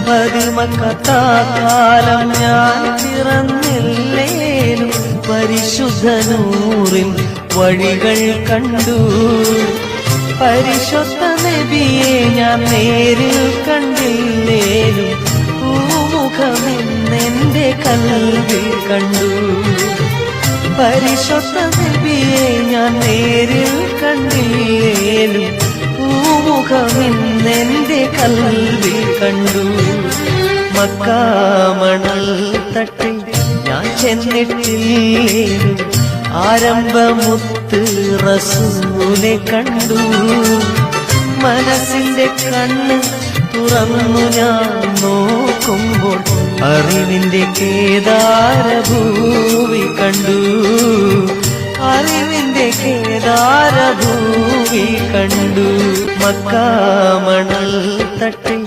പതിമക്കത്താകാലം ഞാൻ പിറന്നില്ലേലും പരിശുദ്ധ നൂറിൻ വഴികൾ കണ്ടു. പരിശുദ്ധ നബിയെ ഞാൻ നേരിൽ കണ്ടില്ലേലും പൂമുഖമെന്നെന്റെ കൽവിൽ കണ്ടു. പരിശുദ്ധ നബിയെ ഞാൻ നേരിൽ കണ്ടില്ലേലും പൂമുഖമെന്നെന്റെ കൽവിൽ കണ്ടു. മക്കാമണൽ തട്ടിൽ ഞാൻ ചെന്നിട്ടില്ലേലും ആരംഭമുത്ത് റസൂലെ കണ്ടു. മനസ്സിന്റെ കണ്ണ് തുറന്നു ഞാൻ നോക്കുമ്പോൾ അറിവിന്റെ കേദാരഭൂവി കണ്ടു. അറിവിന്റെ കേദാരഭൂവി കണ്ടു. മക്കാമണൽ തട്ടി